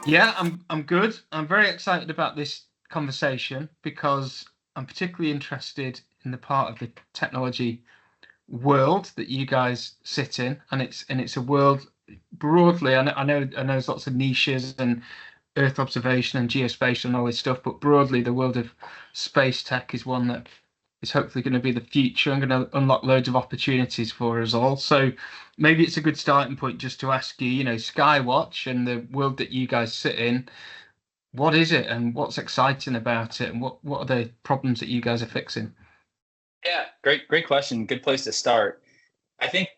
Yeah, I'm good. I'm very excited about this conversation because I'm particularly interested in the part of the technology world that you guys sit in, and it's a world broadly. I know there's lots of niches and Earth observation and geospatial and all this stuff, but broadly the world of space tech is one that is hopefully going to be the future and going to unlock loads of opportunities for us all. So maybe it's a good starting point just to ask you, Skywatch and the world that you guys sit in, what is it and what's exciting about it and what are the problems that you guys are fixing? Yeah, great question. Good place to start. I think,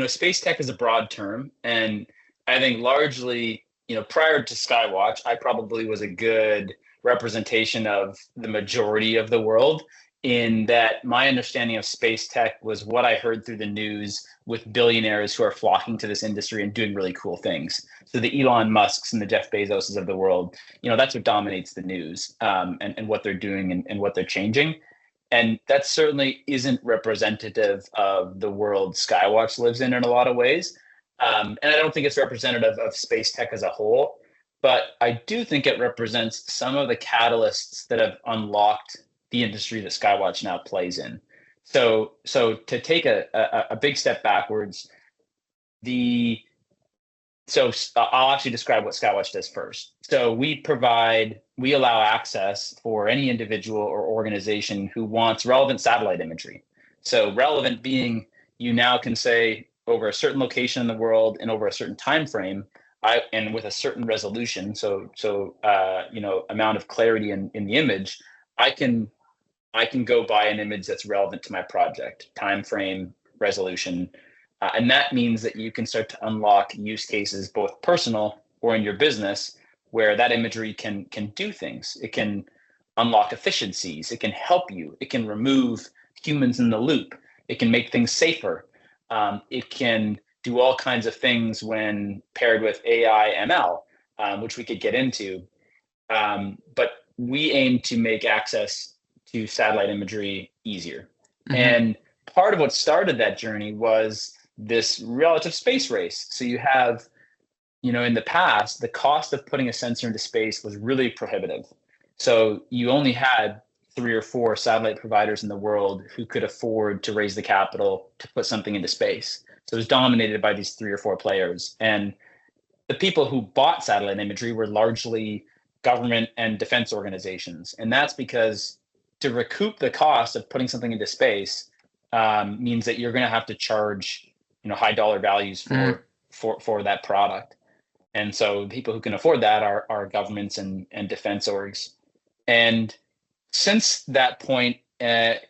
space tech is a broad term, and I think largely, prior to Skywatch, I probably was a good representation of the majority of the world in that my understanding of space tech was what I heard through the news with billionaires who are flocking to this industry and doing really cool things. So the Elon Musks and the Jeff Bezoses of the world, that's what dominates the news, and what they're doing and what they're changing. And that certainly isn't representative of the world Skywatch lives in a lot of ways. And I don't think it's representative of space tech as a whole, but I do think it represents some of the catalysts that have unlocked the industry that Skywatch now plays in. So to take a big step backwards, the so I'll actually describe what Skywatch does first. So we allow access for any individual or organization who wants relevant satellite imagery. So relevant being you now can say over a certain location in the world and over a certain time frame, and with a certain resolution. Amount of clarity in the image, I can I can go buy an image that's relevant to my project, time frame, resolution. And that means that you can start to unlock use cases, both personal or in your business, where that imagery can do things. It can unlock efficiencies. It can help you. It can remove humans in the loop. It can make things safer. It can do all kinds of things when paired with AI ML, which we could get into. But we aim to make access to satellite imagery easier. Hmm. And part of what started that journey was this relative space race. So you have, in the past, the cost of putting a sensor into space was really prohibitive. So you only had three or four satellite providers in the world who could afford to raise the capital to put something into space. So it was dominated by these three or four players. And the people who bought satellite imagery were largely government and defense organizations. And that's because to recoup the cost of putting something into space means that you're going to have to charge, high dollar values Mm. for that product. And so people who can afford that are governments and defense orgs. And since that point,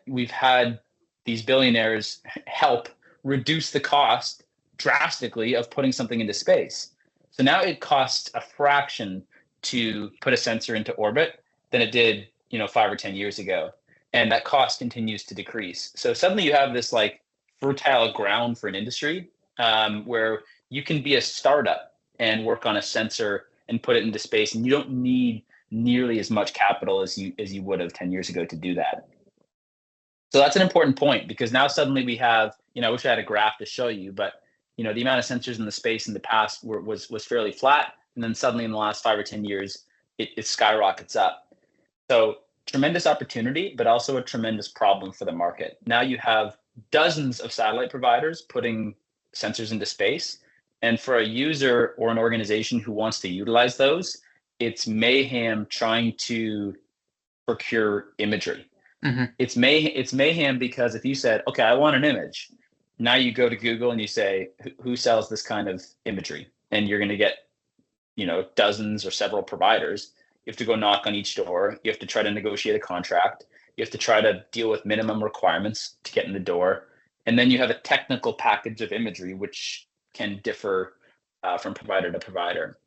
we've had these billionaires help reduce the cost drastically of putting something into space. So now it costs a fraction to put a sensor into orbit than it did, 5 or 10 years ago. And that cost continues to decrease. So suddenly you have this like fertile ground for an industry, where you can be a startup and work on a sensor and put it into space, and you don't need nearly as much capital as you would have 10 years ago to do that. So that's an important point because now suddenly we have, I wish I had a graph to show you, but the amount of sensors in the space in the past was fairly flat, and then suddenly in the last 5 or 10 years, it skyrockets up. So tremendous opportunity, but also a tremendous problem for the market. Now you have dozens of satellite providers putting sensors into space, and for a user or an organization who wants to utilize those, it's mayhem trying to procure imagery. Hmm. It's mayhem because if you said, okay, I want an image, now you go to Google and you say, who sells this kind of imagery? And you're going to get, dozens or several providers. You have to go knock on each door. You have to try to negotiate a contract. You have to try to deal with minimum requirements to get in the door. And then you have a technical package of imagery, which can differ from provider to provider.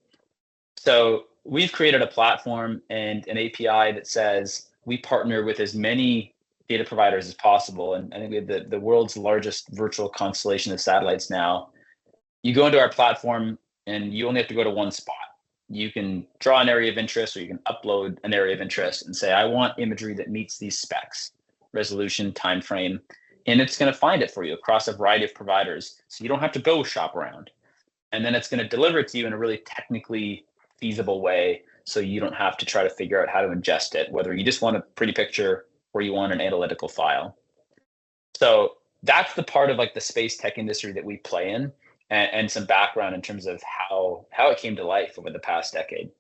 So we've created a platform and an API that says we partner with as many data providers as possible. And I think we have the world's largest virtual constellation of satellites now. You go into our platform and you only have to go to one spot. You can draw an area of interest or you can upload an area of interest and say, I want imagery that meets these specs, resolution, time frame, and it's going to find it for you across a variety of providers. So you don't have to go shop around. And then it's going to deliver it to you in a really technically feasible way so you don't have to try to figure out how to ingest it, whether you just want a pretty picture or you want an analytical file. So that's the part of like the space tech industry that we play in, and some background in terms of how it came to life over the past decade.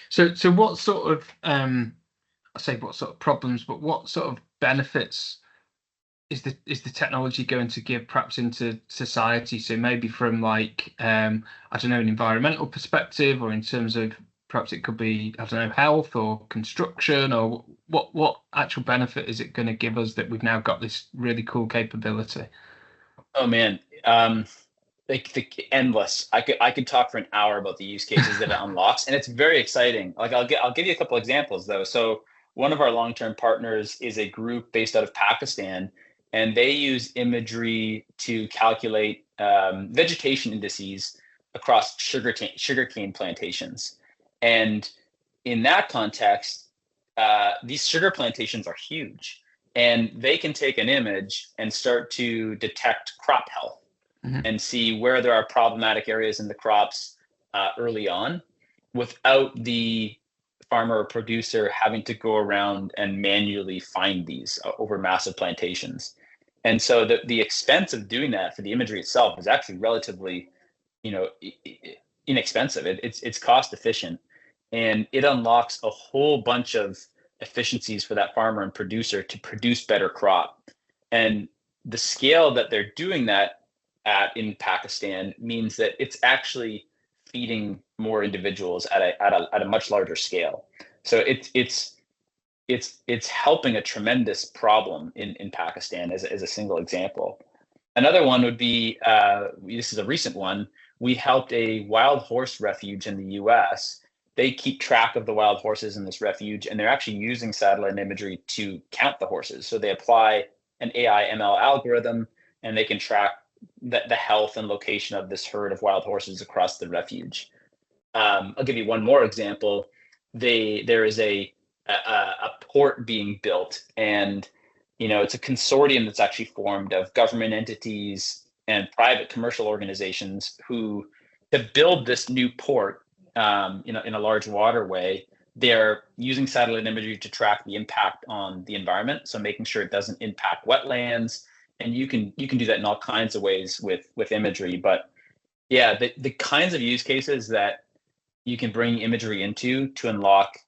So what sort of I say what sort of problems, but what sort of benefits is the technology going to give perhaps into society? So maybe from like I don't know, an environmental perspective, or in terms of perhaps it could be, I don't know, health or construction, or what actual benefit is it going to give us that we've now got this really cool capability? Oh man, endless. I could talk for an hour about the use cases that it unlocks, and it's very exciting. Like I'll give you a couple examples though. So one of our long-term partners is a group based out of Pakistan, and they use imagery to calculate vegetation indices across sugarcane plantations. And in that context, these sugar plantations are huge, and they can take an image and start to detect crop health Mhm. and see where there are problematic areas in the crops early on, without the farmer or producer having to go around and manually find these over massive plantations. And so the expense of doing that for the imagery itself is actually relatively, you know, inexpensive. It's cost efficient, and it unlocks a whole bunch of efficiencies for that farmer and producer to produce better crop. And the scale that they're doing that at in Pakistan means that it's actually feeding more individuals at a much larger scale. So it's helping a tremendous problem in Pakistan as a single example. Another one would be this is a recent one. We helped a wild horse refuge in the U.S. They keep track of the wild horses in this refuge, and they're actually using satellite imagery to count the horses. So they apply an AI ML algorithm, and they can track the health and location of this herd of wild horses across the refuge. I'll give you one more example. There is a port being built, and it's a consortium that's actually formed of government entities and private commercial organizations who, to build this new port in a large waterway, they're using satellite imagery to track the impact on the environment, so making sure it doesn't impact wetlands. And you can do that in all kinds of ways with imagery. But yeah, the kinds of use cases that you can bring imagery into to unlock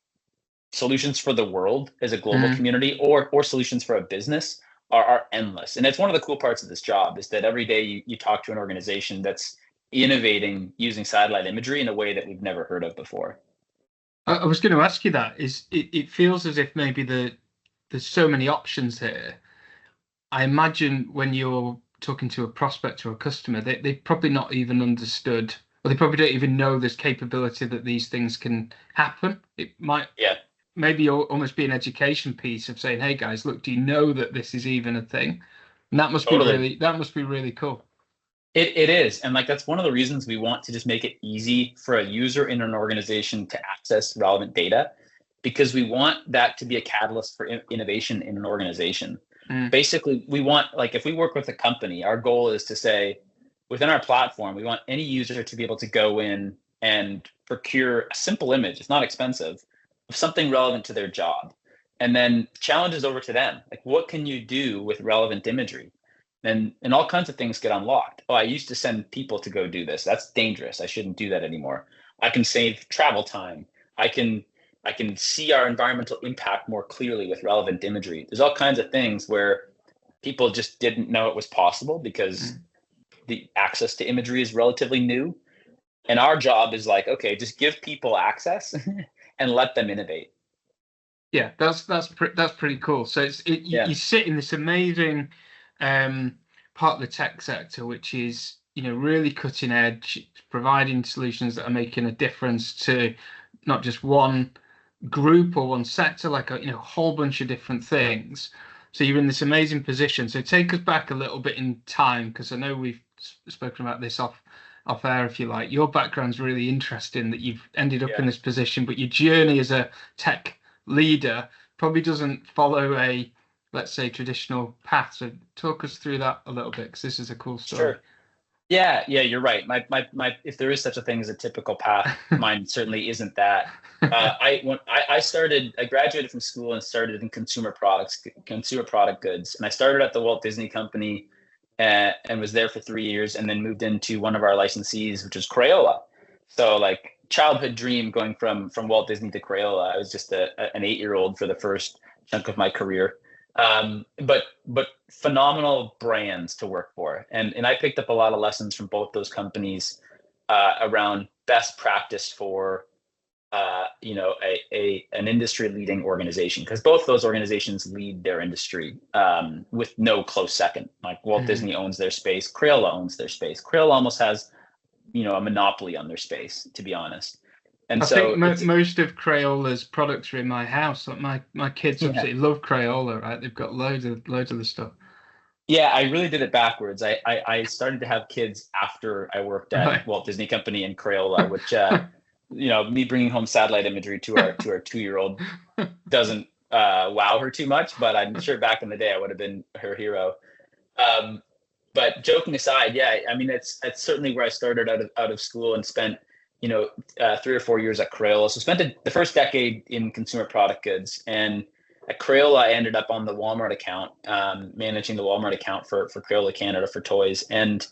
solutions for the world as a global Mm. community, or solutions for a business are endless. And it's one of the cool parts of this job, is that every day you talk to an organization that's innovating using satellite imagery in a way that we've never heard of before. I was going to ask you that. It feels as if maybe there's so many options here. I imagine when you're talking to a prospect or a customer, they probably not even understood, or they probably don't even know there's capability that these things can happen. It might Yeah, maybe almost be an education piece of saying, "Hey guys, look, do you know that this is even a thing?" And totally. that must be really cool. It is. And like that's one of the reasons we want to just make it easy for a user in an organization to access relevant data, because we want that to be a catalyst for innovation in an organization. Mm. Basically, we want, like, if we work with a company, our goal is to say, within our platform, we want any user to be able to go in and procure a simple image, it's not expensive, of something relevant to their job. And then challenge is over to them. Like, what can you do with relevant imagery? And all kinds of things get unlocked. Oh, I used to send people to go do this. That's dangerous. I shouldn't do that anymore. I can save travel time. I can see our environmental impact more clearly with relevant imagery. There's all kinds of things where people just didn't know it was possible because Mm. the access to imagery is relatively new. And our job is like, okay, just give people access and let them innovate. Yeah, that's pretty cool. So Yeah. you sit in this amazing um, part of the tech sector, which is really cutting edge, providing solutions that are making a difference to not just one group or one sector, like a whole bunch of different things. So you're in this amazing position. So take us back a little bit in time, because I know we've spoken about this off air, if you like. Your background's really interesting that you've ended up in Yeah. this position, but your journey as a tech leader probably doesn't follow a, let's say, traditional path. So talk us through that a little bit, because this is a cool story. Sure. Yeah, you're right. My if there is such a thing as a typical path, mine certainly isn't that. I graduated from school and started in consumer product goods, and I started at the Walt Disney Company, and was there for 3 years, and then moved into one of our licensees, which was Crayola. So like childhood dream going from Walt Disney to Crayola. I was just an 8 year old for the first chunk of my career. But phenomenal brands to work for, and I picked up a lot of lessons from both those companies around best practice for an industry leading organization, because both those organizations lead their industry with no close second. Like Walt Mm. Disney owns their space, Crayola owns their space. Crayola almost has a monopoly on their space, to be honest. And I think so it's most of Crayola's products are in my house. Like my kids yeah. absolutely love Crayola, right? They've got loads of the stuff. Yeah, I really did it backwards. I started to have kids after I worked at Right. Walt Disney Company and Crayola, which me bringing home satellite imagery to our 2 year old doesn't wow her too much, but I'm sure back in the day I would have been her hero. Um, but joking aside, yeah, I mean it's certainly where I started out of school and spent 3 or 4 years at Crayola. So spent the first decade in consumer product goods, and at Crayola I ended up on the Walmart account, managing the Walmart account for Crayola Canada for toys, and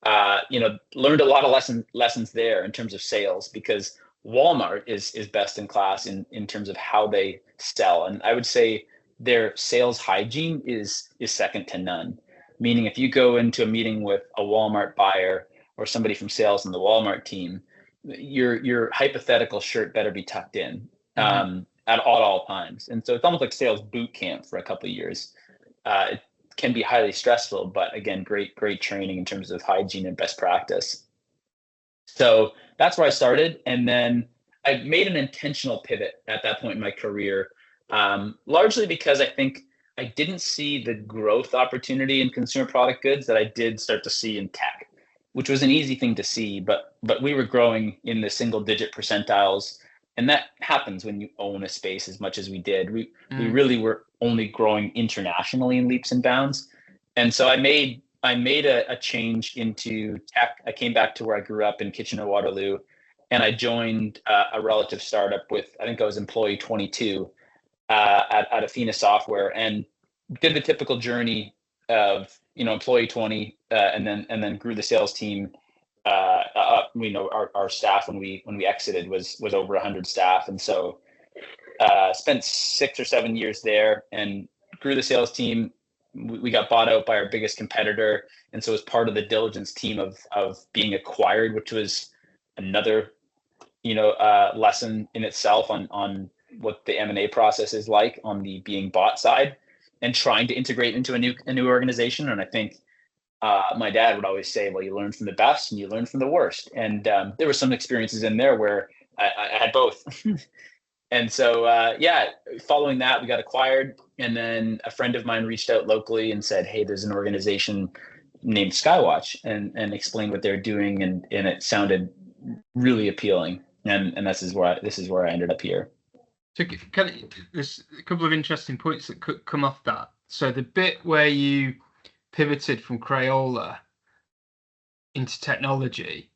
learned a lot of lessons there in terms of sales, because Walmart is best in class in terms of how they sell, and I would say their sales hygiene is second to none. Meaning, if you go into a meeting with a Walmart buyer or somebody from sales in the Walmart team, your hypothetical shirt better be tucked in Mm. at all times, and so it's almost like sales boot camp for a couple of years. It can be highly stressful, but again, great training in terms of hygiene and best practice. So that's where I started, and then I made an intentional pivot at that point in my career, largely because I think I didn't see the growth opportunity in consumer product goods that I did start to see in tech, which was an easy thing to see, but we were growing in the single digit percentiles, and that happens when you own a space as much as we did. We Mm. really were only growing internationally in leaps and bounds, and so I made a change into tech. I came back to where I grew up in Kitchener-Waterloo, and I joined a relative startup with, I think I was employee 22 at Athena Software, and did the typical journey of employee 20, and then grew the sales team. Our staff when we exited was over 100 staff, and so spent 6 or 7 years there and grew the sales team. We got bought out by our biggest competitor, and so as part of the diligence team of being acquired, which was another lesson in itself on what the M&A process is like on the being bought side, and trying to integrate into a new organization. And I think my dad would always say, well, you learn from the best and you learn from the worst, and there were some experiences in there where I had both. And so, yeah, following that, we got acquired. And then a friend of mine reached out locally and said, hey, there's an organization named Skywatch, and explained what they're doing. And it sounded really appealing. And this is where I ended up here. So there's a couple of interesting points that could come off that. So the bit where you pivoted from Crayola into technology,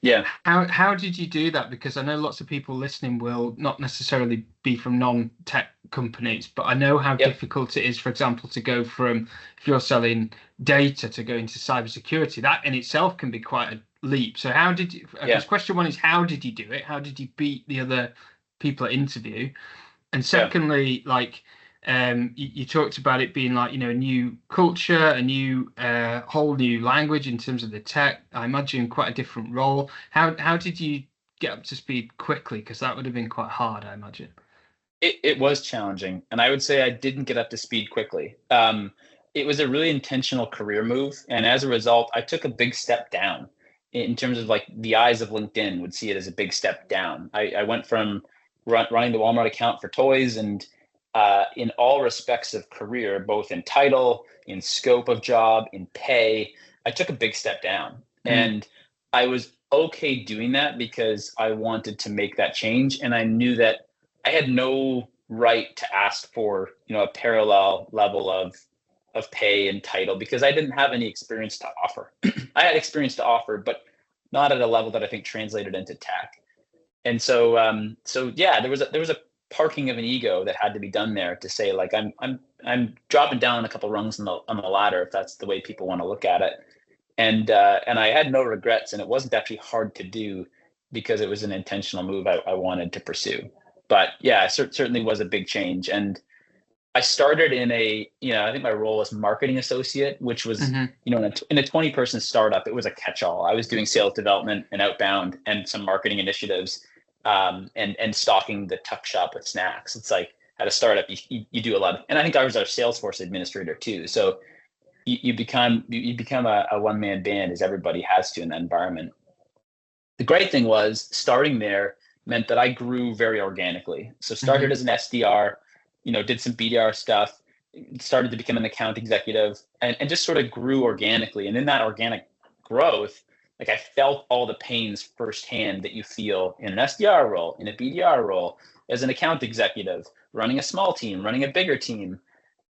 Yeah. how did you do that? Because I know lots of people listening will not necessarily be from non-tech companies, but I know how Yep. difficult it is, for example, to go from, if you're selling data, to go into cybersecurity. That in itself can be quite a leap. So how did you, I Yeah. guess question one is, how did you do it? How did you beat the other people at interview? And Yeah. secondly, like you talked about it being like, a new culture, a new whole new language in terms of the tech. I imagine quite a different role. How did you get up to speed quickly? Because that would have been quite hard, I imagine. It was challenging, and I would say I didn't get up to speed quickly. It was a really intentional career move, and as a result, I took a big step down in terms of, like, the eyes of LinkedIn would see it as a big step down. I went from running the Walmart account for toys, and in all respects of career, both in title, in scope of job, in pay, I took a big step down, Mm. and I was okay doing that because I wanted to make that change, and I knew that I had no right to ask for a parallel level of of pay and title because I didn't have any experience to offer. I had experience to offer, but not at a level that I think translated into tech. And so yeah, there was a parking of an ego that had to be done there to say like I'm dropping down a couple rungs on the ladder if that's the way people want to look at it. And I had no regrets, and it wasn't actually hard to do because it was an intentional move I wanted to pursue. But yeah, it certainly was a big change. And I started in I think my role was marketing associate, which was, Hmm. in a 20-person startup, it was a catch-all. I was doing sales development and outbound and some marketing initiatives, and stocking the tuck shop with snacks. It's like at a startup, you do a lot of, and I think I was our Salesforce administrator too. So you become a one-man band, as everybody has to in that environment. The great thing was starting there meant that I grew very organically. So started Hmm. as an SDR, did some BDR stuff, started to become an account executive, and just sort of grew organically. And in that organic growth, like I felt all the pains firsthand that you feel in an SDR role, in a BDR role, as an account executive, running a small team, running a bigger team.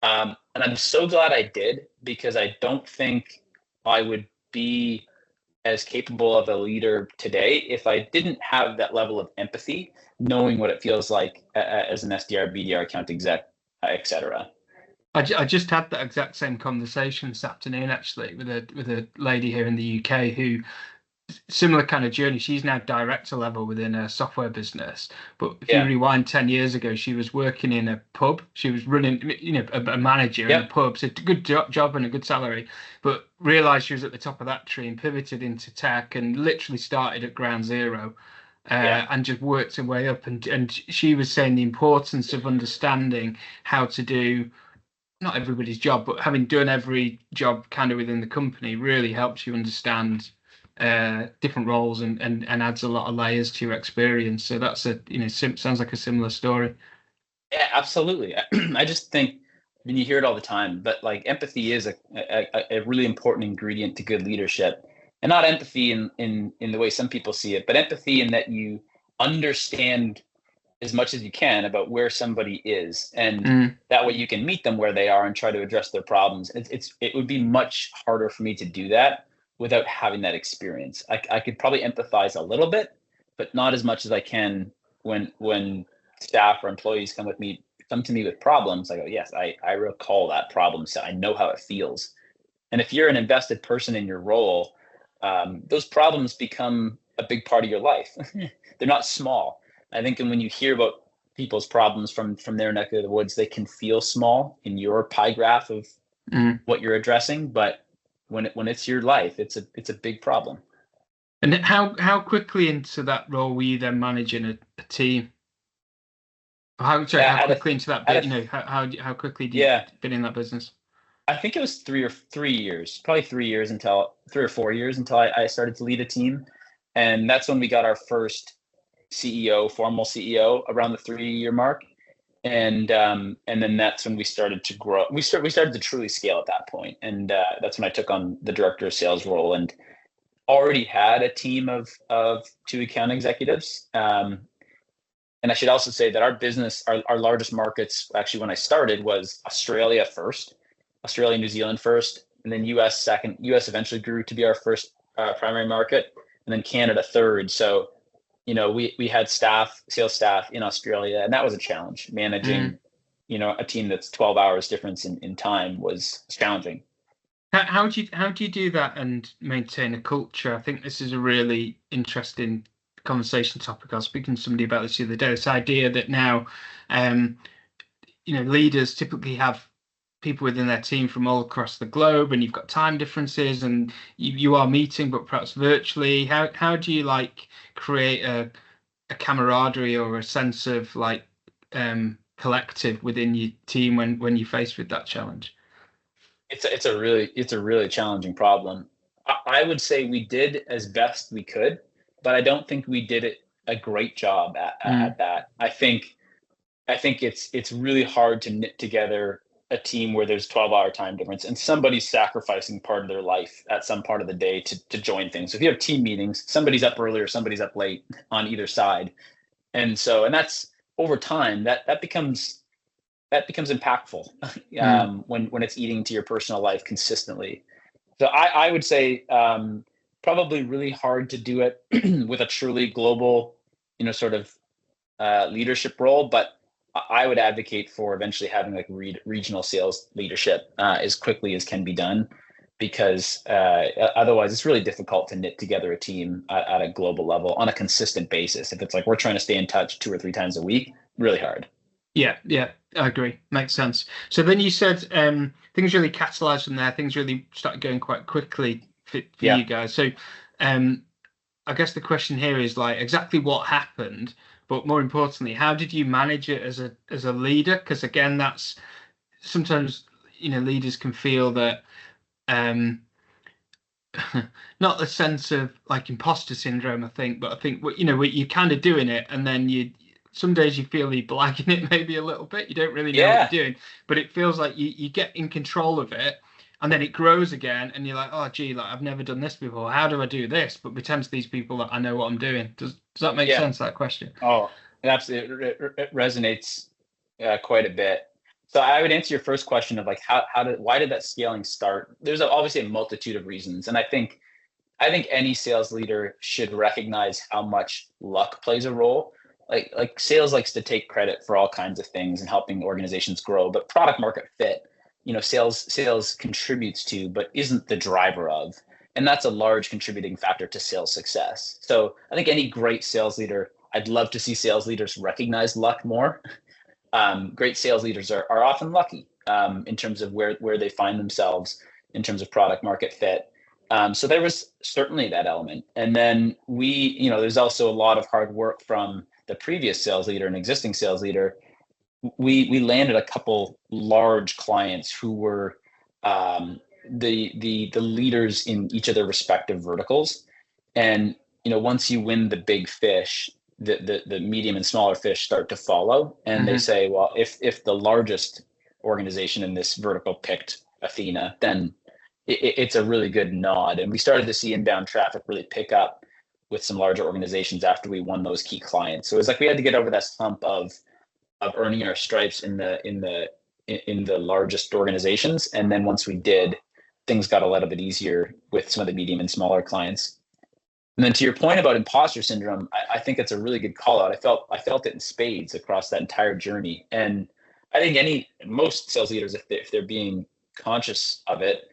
And I'm so glad I did because I don't think I would be as capable of a leader today if I didn't have that level of empathy, knowing what it feels like as an SDR, BDR account exec, et cetera. I just had that exact same conversation this afternoon, actually, with a lady here in the UK who similar kind of journey. She's now director level within a software business. But if you Yeah. rewind 10 years ago, she was working in a pub. She was running, a manager in a Yep. pub. So a good job and a good salary. But realized she was at the top of that tree and pivoted into tech and literally started at ground zero. Yeah. And just worked her way up, and she was saying the importance of understanding how to do not everybody's job, but having done every job kind of within the company really helps you understand different roles and adds a lot of layers to your experience. So that's sounds like a similar story. Yeah, absolutely. I just think, I mean, you hear it all the time, but like empathy is a really important ingredient to good leadership. And not empathy in the way some people see it, but empathy in that you understand as much as you can about where somebody is, and Mm, that way you can meet them where they are and try to address their problems. It would be much harder for me to do that without having that experience. I could probably empathize a little bit, but not as much as I can when staff or employees come to me with problems. I go, yes, I recall that problem, so I know how it feels. And if you're an invested person in your role, those problems become a big part of your life. They're not small. I think, and when you hear about people's problems from their neck of the woods, they can feel small in your pie graph of mm. what you're addressing, but when it's your life, it's a big problem. And how quickly into that role were you then managing a team? How Yeah, quickly into that at bit? a How quickly did you yeah, been in that business? I think it was 3 years, probably 3 years until 3 or 4 years until I started to lead a team, and that's when we got our first CEO, formal CEO, around the 3 year mark. And then that's when we started to grow. We started to truly scale at that point, and that's when I took on the director of sales role, and already had a team of two account executives. And I should also say that our business, our largest markets, actually, when I started, was Australia first, Australia, New Zealand first, and then US second. US eventually grew to be our first primary market, and then Canada third. So we had sales staff in Australia, and that was a challenge. Mm. Managing, a team that's 12 hours difference in time was challenging. How do you do that and maintain a culture? I think this is a really interesting conversation topic. I was speaking to somebody about this the other day. This idea that now, um, leaders typically have people within their team from all across the globe, and you've got time differences, and you are meeting, but perhaps virtually. How do you create a camaraderie or a sense of collective within your team when you're faced with that challenge? It's a really challenging problem. I would say we did as best we could, but I don't think we did it a great job Mm, at that. I think it's really hard to knit together a team where there's 12-hour time difference and somebody's sacrificing part of their life at some part of the day to join things. So if you have team meetings, somebody's up early or somebody's up late on either side. And that's over time that becomes that becomes impactful Mm. when it's eating into your personal life consistently. So I would say probably really hard to do it with a truly global, sort of leadership role, but I would advocate for eventually having like regional sales leadership as quickly as can be done, because otherwise it's really difficult to knit together a team at a global level on a consistent basis. If it's like we're trying to stay in touch 2 or 3 times a week, really hard. Yeah, yeah, I agree. Makes sense. So then you said things really catalyzed from there. Things really started going quite quickly for Yeah. you guys. So um, I guess the question here is like exactly what happened, but more importantly, how did you manage it as a leader? Because again, that's sometimes leaders can feel that um, not the sense of like imposter syndrome, I think, but I think what you're kind of doing it, and then you some days you feel you're blagging it maybe a little bit. You don't really know what you're Yeah. doing, but it feels like you get in control of it, and then it grows again, and you're like, oh gee, like I've never done this before. How do I do this? But pretend to these people that I know what I'm doing. Does that make Yeah. sense? That question? Oh, it absolutely it resonates quite a bit. So I would answer your first question of like why did that scaling start? There's obviously a multitude of reasons, and I think any sales leader should recognize how much luck plays a role. Like sales likes to take credit for all kinds of things and helping organizations grow, but product market fit, sales contributes to, but isn't the driver of. And that's a large contributing factor to sales success. So I think any great sales leader, I'd love to see sales leaders recognize luck more. Great sales leaders are often lucky in terms of where they find themselves in terms of product market fit. So there was certainly that element. And then there's also a lot of hard work from the previous sales leader and existing sales leader. We landed a couple large clients who were the leaders in each of their respective verticals. And once you win the big fish, the medium and smaller fish start to follow, and they Hmm. say, well, if the largest organization in this vertical picked Athena, then it's a really good nod. And we started to see inbound traffic really pick up with some larger organizations after we won those key clients. So it was like we had to get over that hump of earning our stripes in the largest organizations, and then once we did, things got a little bit easier with some of the medium and smaller clients. And then to your point about imposter syndrome, I think it's a really good call out. I felt it in spades across that entire journey. And I think most sales leaders, if they're being conscious of it,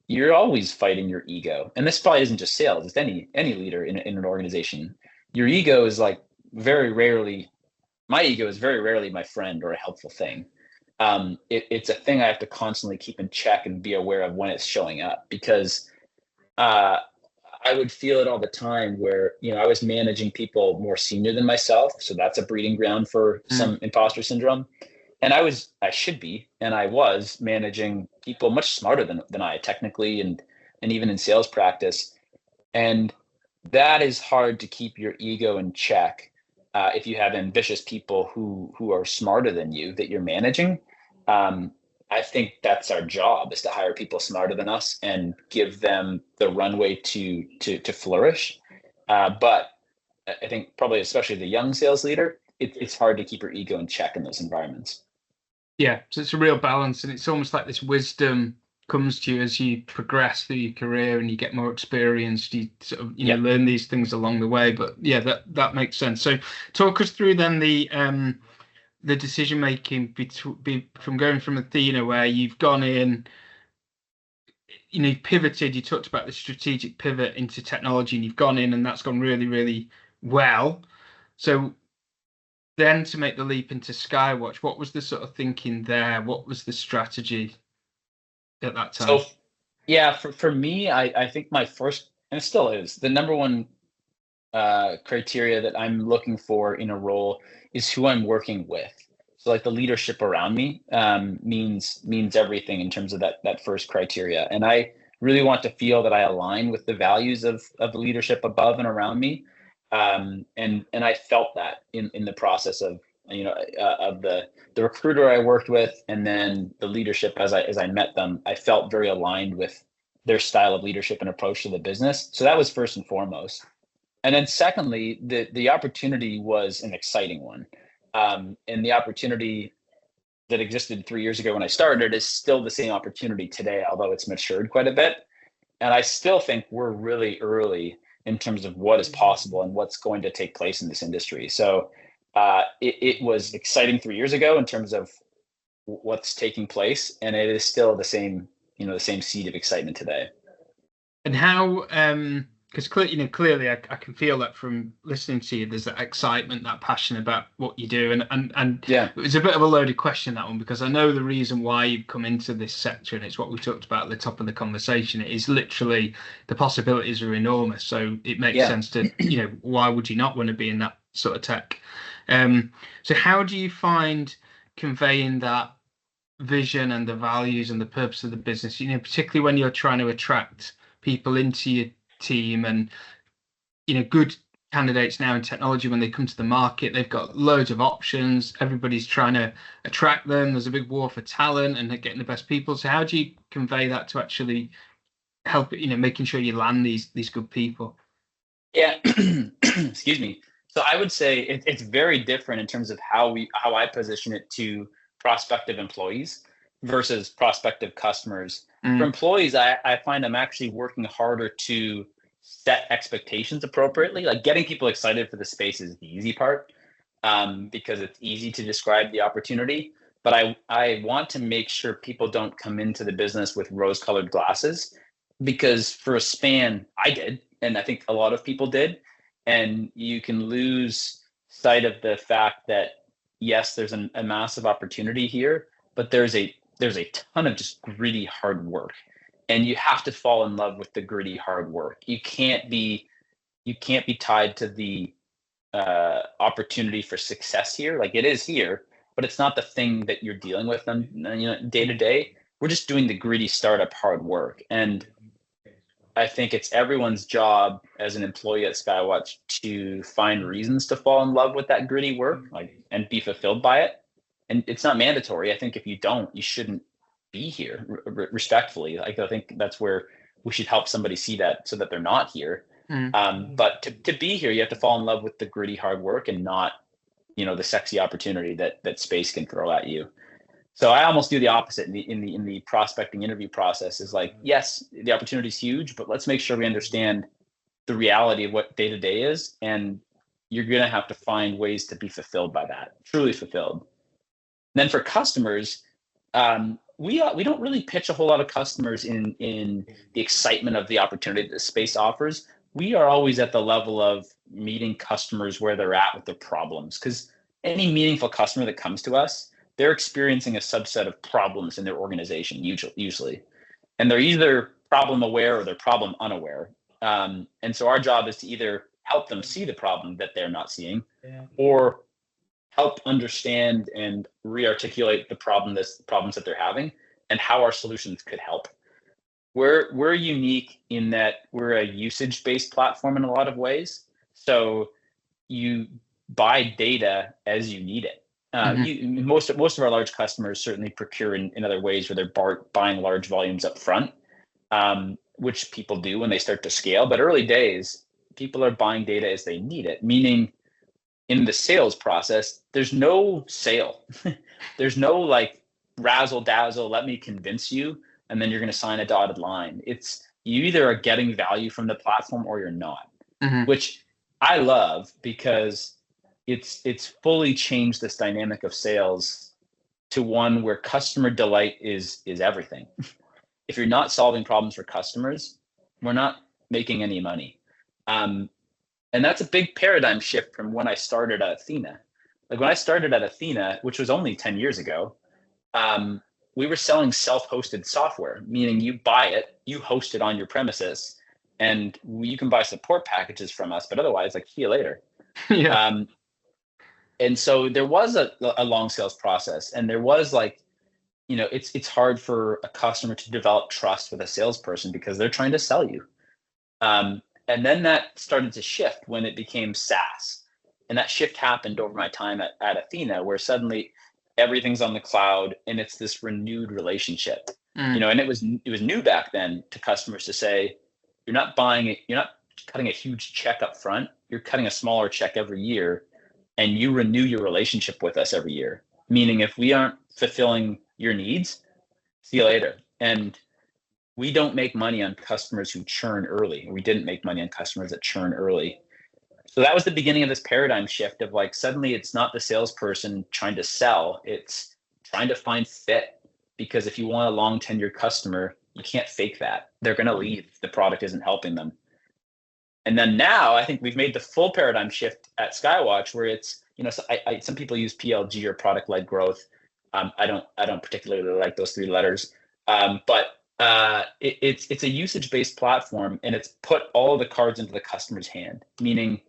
you're always fighting your ego. And this probably isn't just sales, it's any leader in an organization. Your ego is like very rarely, my ego is very rarely my friend or a helpful thing. It's a thing I have to constantly keep in check and be aware of when it's showing up, because uh, I would feel it all the time where, I was managing people more senior than myself. So that's a breeding ground for some imposter syndrome. And I should be, and I was managing people much smarter than I technically and even in sales practice. And that is hard to keep your ego in check if you have ambitious people who are smarter than you that you're managing. Um, I think that's our job, is to hire people smarter than us and give them the runway to flourish. But I think probably especially the young sales leader, it's hard to keep your ego in check in those environments. Yeah, so it's a real balance, and it's almost like this wisdom comes to you as you progress through your career and you get more experienced. You sort of Yep. learn these things along the way. But yeah, that makes sense. So talk us through then the decision making from going from Athena, where you've gone in, you've pivoted. You talked about the strategic pivot into technology, and you've gone in, and that's gone really, really well. So then to make the leap into Skywatch, what was the sort of thinking there? What was the strategy at that So time? yeah, for me, I think my first, and it still is, the number one criteria that I'm looking for in a role is who I'm working with. So like the leadership around me means everything in terms of that first criteria. And I really want to feel that I align with the values of the leadership above and around me. And I felt that in the process of the recruiter I worked with, and then the leadership as I met them. I felt very aligned with their style of leadership and approach to the business. So that was first and foremost. And then secondly, the opportunity was an exciting one. And the opportunity that existed 3 years ago when I started is still the same opportunity today, although it's matured quite a bit. And I still think we're really early in terms of what is possible and what's going to take place in this industry. So it was exciting 3 years ago in terms of what's taking place, and it is still the same, the same seed of excitement today. And how, because clearly I can feel that from listening to you. There's that excitement, that passion about what you do, and Yeah, it was a bit of a loaded question, that one, because I know the reason why you've come into this sector, and it's what we talked about at the top of the conversation. It is literally the possibilities are enormous, so it makes yeah. sense to, why would you not want to be in that sort of tech? So how do you find conveying that vision and the values and the purpose of the business, particularly when you're trying to attract people into your team, and good candidates now in technology, when they come to the market, they've got loads of options, everybody's trying to attract them, there's a big war for talent and they're getting the best people. So how do you convey that to actually help, making sure you land these good people? Yeah. Excuse me. So I would say it's very different in terms of how I position it to prospective employees versus prospective customers. For employees, I find I'm actually working harder to set expectations appropriately. Like, getting people excited for the space is the easy part, because it's easy to describe the opportunity. But I want to make sure people don't come into the business with rose-colored glasses, because for a span, I did, and I think a lot of people did, and you can lose sight of the fact that yes, there's a massive opportunity here, but there's a ton of just gritty hard work, and you have to fall in love with the gritty hard work. You can't be tied to the opportunity for success here. Like, it is here, but it's not the thing that you're dealing with on day to day. We're just doing the gritty startup hard work, and I think it's everyone's job as an employee at Skywatch to find reasons to fall in love with that gritty work, like, and be fulfilled by it. And it's not mandatory. I think if you don't, you shouldn't be here, respectfully. Like, I think that's where we should help somebody see that, so that they're not here. But to be here, you have to fall in love with the gritty hard work, and not, the sexy opportunity that space can throw at you. So I almost do the opposite in the prospecting interview process. Is like, yes, the opportunity is huge, but let's make sure we understand the reality of what day to day is, and you're going to have to find ways to be fulfilled by that, truly fulfilled. And then for customers, we don't really pitch a whole lot of customers in the excitement of the opportunity that space offers. We are always at the level of meeting customers where they're at with their problems, because any meaningful customer that comes to us, they're experiencing a subset of problems in their organization, usually, and they're either problem aware or they're problem unaware. And so our job is to either help them see the problem that they're not seeing, or help understand and re-articulate the problems that they're having, and how our solutions could help. We're unique in that we're a usage-based platform in a lot of ways. So you buy data as you need it. Most of our large customers certainly procure in other ways, where they're buying large volumes up front, which people do when they start to scale. But early days, people are buying data as they need it, meaning in the sales process, there's no sale. There's no like razzle dazzle, let me convince you, and then you're going to sign a dotted line. It's, you either are getting value from the platform or you're not, which I love, because it's fully changed this dynamic of sales to one where customer delight is everything. If you're not solving problems for customers, we're not making any money. And that's a big paradigm shift from when I started at Athena. Like, when I started at Athena, which was only 10 years ago, we were selling self-hosted software, meaning you buy it, you host it on your premises, and you can buy support packages from us, but otherwise, like, see you later. Yeah. And so there was a long sales process, and there was like, it's hard for a customer to develop trust with a salesperson because they're trying to sell you. And then that started to shift when it became SaaS. And that shift happened over my time at Athena, where suddenly everything's on the cloud and it's this renewed relationship. And it was new back then to customers to say, you're not buying it, you're not cutting a huge check up front, you're cutting a smaller check every year, and you renew your relationship with us every year. meaning if we aren't fulfilling your needs, see you later. And we don't make money on customers who churn early. We didn't make money on customers that churn early. So that was the beginning of this paradigm shift of like, suddenly it's not the salesperson trying to sell, it's trying to find fit. Because if you want a long tenured customer, you can't fake that. They're going to leave if the product isn't helping them. And then now I think we've made the full paradigm shift at Skywatch where it's, some people use PLG or product led growth. I don't particularly like those three letters. But it's a usage based platform, and it's put all the cards into the customer's hand, meaning,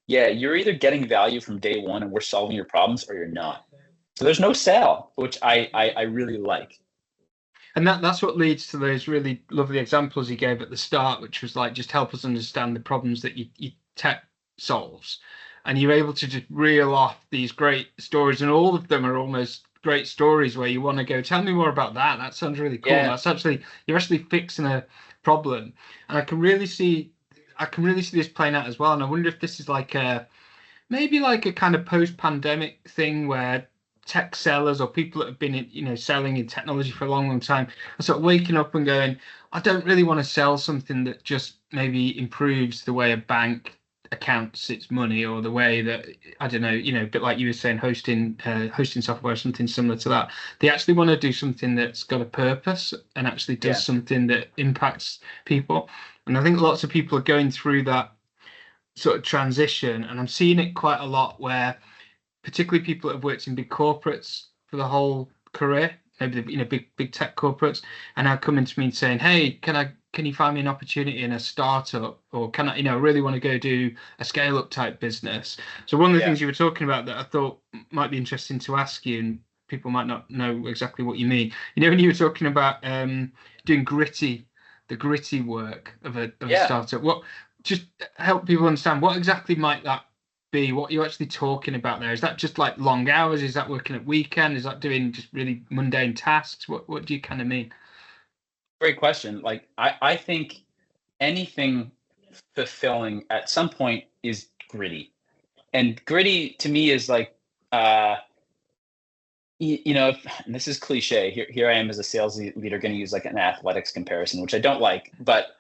yeah, you're either getting value from day one and we're solving your problems, or you're not. So there's no sale, which I really like. And that's what leads to those really lovely examples you gave at the start, which was like, just help us understand the problems that your tech solves. And you're able to just reel off these great stories, and all of them are almost great stories where you want to go, tell me more about that. That sounds really cool. Yeah. That's actually, you're actually fixing a problem. And I can really see this playing out as well. And I wonder if this is like maybe like a kind of post-pandemic thing where tech sellers or people that have been selling in technology for a long, long time are sort of waking up and going, I don't really want to sell something that just maybe improves the way a bank accounts its money, or the way that, I don't know, a bit like you were saying, hosting software or something similar to that. They actually want to do something that's got a purpose and actually does something that impacts people. And I think lots of people are going through that sort of transition, and I'm seeing it quite a lot where particularly people that have worked in big corporates for the whole career, maybe big tech corporates, and now coming to me and saying, hey, can you find me an opportunity in a startup, or can I really want to go do a scale up type business. So one of the things you were talking about that I thought might be interesting to ask you, and people might not know exactly what you mean, when you were talking about doing the gritty work of a startup, what, just help people understand what exactly might that be, what you're actually talking about there. Is that just like long hours? Is that working at weekend? Is that doing just really mundane tasks? What do you kind of mean? Great question. Like, I think anything fulfilling at some point is gritty. And gritty to me is like, and this is cliche. Here I am as a sales leader going to use like an athletics comparison, which I don't like, but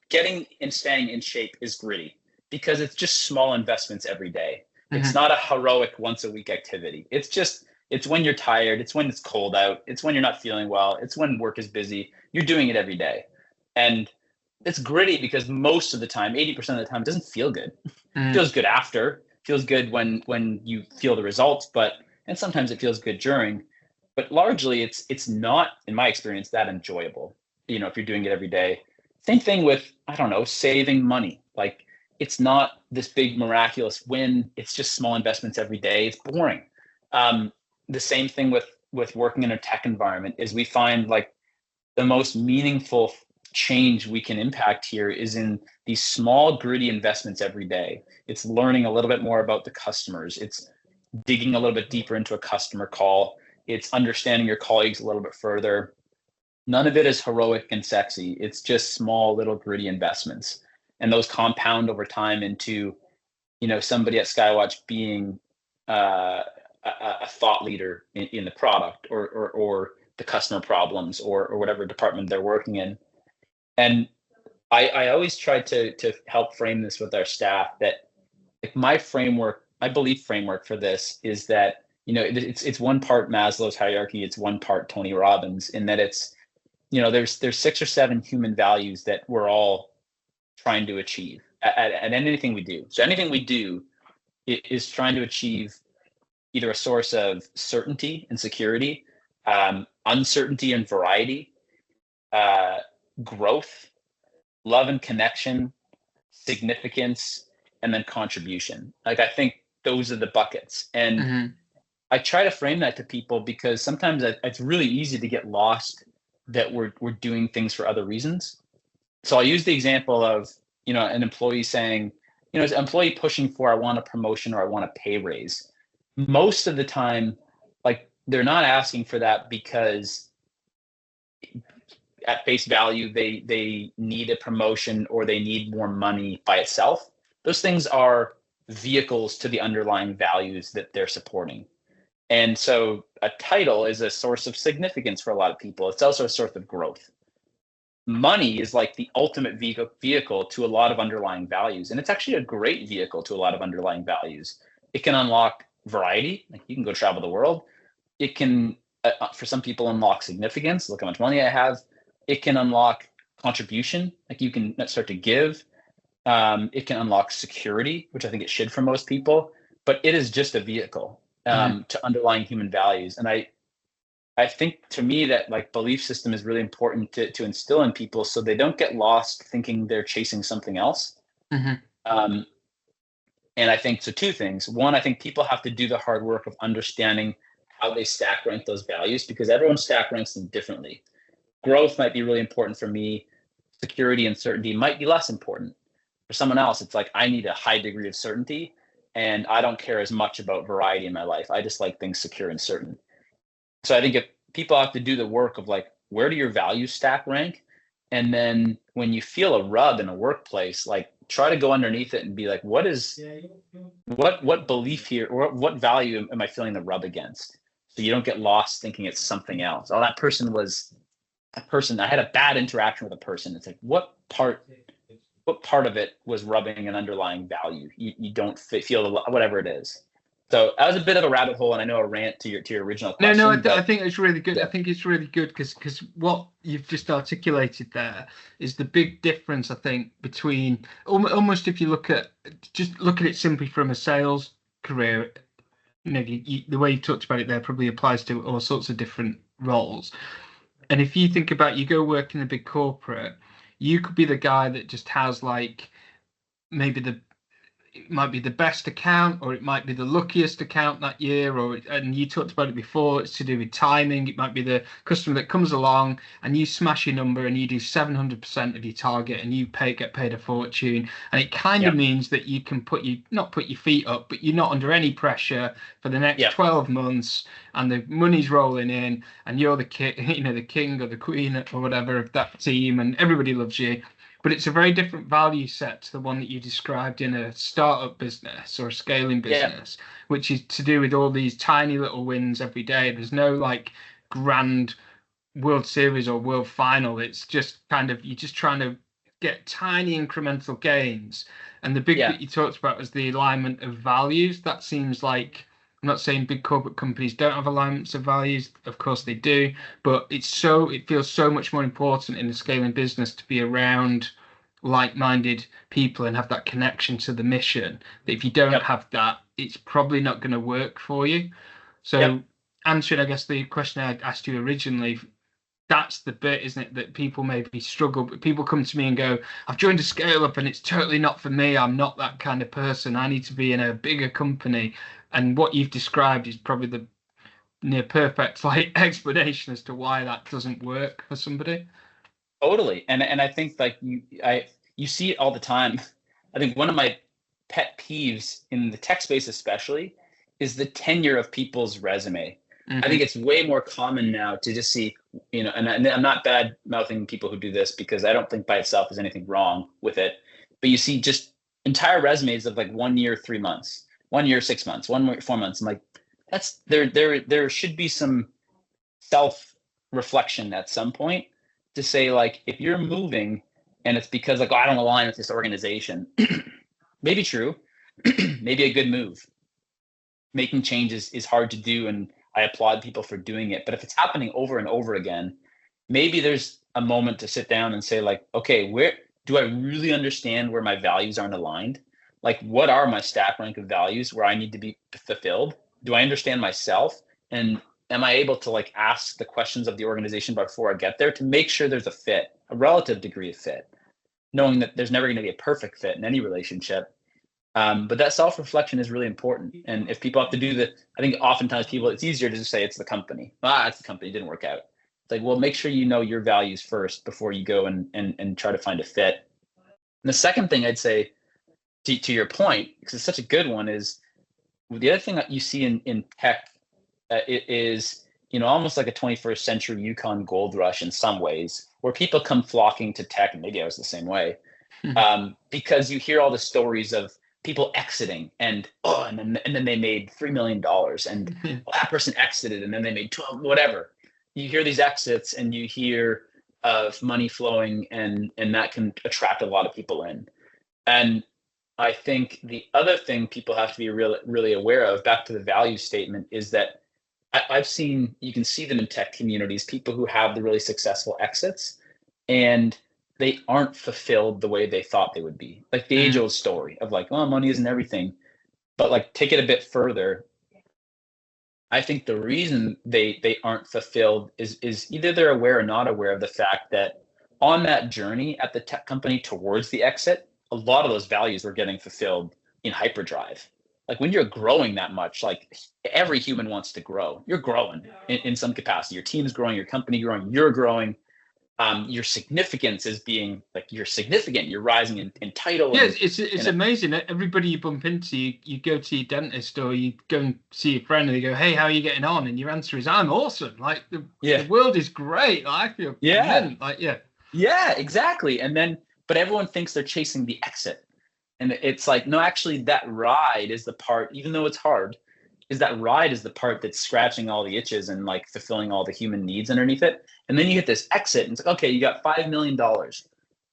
getting and staying in shape is gritty because it's just small investments every day. It's not a heroic once a week activity. It's when you're tired. It's when it's cold out. It's when you're not feeling well. It's when work is busy. You're doing it every day. And it's gritty because most of the time, 80% of the time, it doesn't feel good. It feels good after. It feels good when you feel the results, and sometimes it feels good during. But largely, it's not, in my experience, that enjoyable, if you're doing it every day. Same thing with, I don't know, saving money. Like, it's not this big miraculous win. It's just small investments every day. It's boring. The same thing with working in a tech environment is we find like the most meaningful change we can impact here is in these small gritty investments every day. It's learning a little bit more about the customers. It's digging a little bit deeper into a customer call. It's understanding your colleagues a little bit further. None of it is heroic and sexy. It's just small little gritty investments. And those compound over time into, somebody at Skywatch being a thought leader in the product or the customer problems or whatever department they're working in. And I always try to help frame this with our staff that, like, my belief framework for this is that, it's one part Maslow's hierarchy, it's one part Tony Robbins, in that it's, there's 6 or 7 human values that we're all trying to achieve at anything we do. So anything we do is trying to achieve either a source of certainty and security, uncertainty and variety, growth, love and connection, significance, and then contribution. Like, I think those are the buckets. And I try to frame that to people because sometimes it's really easy to get lost that we're doing things for other reasons. So I'll use the example of, an employee saying, as an employee pushing for, I want a promotion or I want a pay raise. Most of the time, like, they're not asking for that because at face value, they need a promotion or they need more money by itself. Those things are vehicles to the underlying values that they're supporting. And so a title is a source of significance for a lot of people. It's also a source of growth. Money is like the ultimate vehicle to a lot of underlying values. And it's actually a great vehicle to a lot of underlying values. It can unlock variety. Like you can go travel the world. It can, for some people, unlock significance. Look how much money I have. It can unlock contribution. Like you can start to give. It can unlock security, which I think it should for most people. But it is just a vehicle to underlying human values. And I think to me that like belief system is really important to instill in people so they don't get lost thinking they're chasing something else. Um, and I think so two things. One, I think people have to do the hard work of understanding how they stack rank those values because everyone stack ranks them differently. Growth might be really important for me. Security and certainty might be less important. For someone else, it's like I need a high degree of certainty and I don't care as much about variety in my life. I just like things secure and certain. So I think if people have to do the work of like, where do your values stack rank? And then when you feel a rub in a workplace, like try to go underneath it and be like, what belief here or what value am I feeling the rub against? So you don't get lost thinking it's something else. Oh, that person, I had a bad interaction with a person. It's like, what part of it was rubbing an underlying value? You don't feel whatever it is. So that was a bit of a rabbit hole, and I know a rant to your original question. No, I think it's really good. Yeah. I think it's really good because what you've just articulated there is the big difference, I think, between almost if you look at it simply from a sales career, the way you talked about it there probably applies to all sorts of different roles. And if you think about you go work in a big corporate, you could be the guy that just has like maybe it might be the best account or it might be the luckiest account that year and you talked about it before, it's to do with timing. It might be the customer that comes along and you smash your number and you do 700% of your target and you get paid a fortune, and it kind of means that you can not put your feet up, but you're not under any pressure for the next 12 months and the money's rolling in and you're the king or the queen or whatever of that team and everybody loves you. But it's a very different value set to the one that you described in a startup business or a scaling business, which is to do with all these tiny little wins every day. There's no like grand World Series or World Final. It's just kind of, you're just trying to get tiny incremental gains. And the big that you talked about was the alignment of values. That seems like, I'm not saying big corporate companies don't have alignments of values. Of course they do, but it feels so much more important in a scaling business to be around like-minded people and have that connection to the mission. That if you don't have that, it's probably not going to work for you. So answering, I guess, the question I asked you originally, that's the bit, isn't it, that people maybe struggle, but people come to me and go, I've joined a scale up and it's totally not for me. I'm not that kind of person. I need to be in a bigger company. And what you've described is probably the near perfect like explanation as to why that doesn't work for somebody. Totally. And I think like you see it all the time. I think one of my pet peeves in the tech space especially is the tenure of people's resume. I think it's way more common now to just see, and I'm not bad mouthing people who do this because I don't think by itself there's anything wrong with it. But you see just entire resumes of like 1 year, 3 months, 1 year, 6 months, 1 year, 4 months. I'm like, that's there should be some self-reflection at some point to say, like, if you're moving and it's because like, oh, I don't align with this organization, maybe true, maybe a good move. Making changes is hard to do, and I applaud people for doing it. But if it's happening over and over again, maybe there's a moment to sit down and say, like, okay, where do I really understand where my values aren't aligned? Like, what are my stack rank of values where I need to be fulfilled? Do I understand myself? And am I able to like ask the questions of the organization before I get there to make sure there's a fit, a relative degree of fit, knowing that there's never going to be a perfect fit in any relationship. But that self-reflection is really important. And if people have to do I think oftentimes it's easier to just say it's the company. It's the company, it didn't work out. It's like, well, make sure you know your values first before you go and try to find a fit. And the second thing I'd say to your point, because it's such a good one, is the other thing that you see in tech, it is, almost like a 21st century Yukon gold rush in some ways, where people come flocking to tech, and maybe I was the same way, because you hear all the stories of people exiting and then they made $3 million and well, that person exited and then they made 12, whatever. You hear these exits and you hear of money flowing and that can attract a lot of people in. And I think the other thing people have to be really aware of, back to the value statement, is that I've seen, you can see them in tech communities, people who have the really successful exits and they aren't fulfilled the way they thought they would be. Like the age old story of like, oh, money isn't everything. But like take it a bit further. I think the reason they aren't fulfilled is either they're aware or not aware of the fact that on that journey at the tech company towards the exit, a lot of those values were getting fulfilled in hyperdrive. Like when you're growing that much, like every human wants to grow. You're growing in some capacity. Your team's growing, your company growing, you're growing. Your significance is being like you're significant. You're rising in title. Yeah, it's amazing. Everybody you bump into, you go to your dentist or you go and see your friend, and they go, "Hey, how are you getting on?" And your answer is, "I'm awesome. Like the world is great. Like, I feel content." Like yeah, exactly. And then, but everyone thinks they're chasing the exit, and it's like, no, actually, that ride is the part. Even though it's hard, is that ride is the part that's scratching all the itches and like fulfilling all the human needs underneath it. And then you hit this exit and it's like, okay, you got $5 million.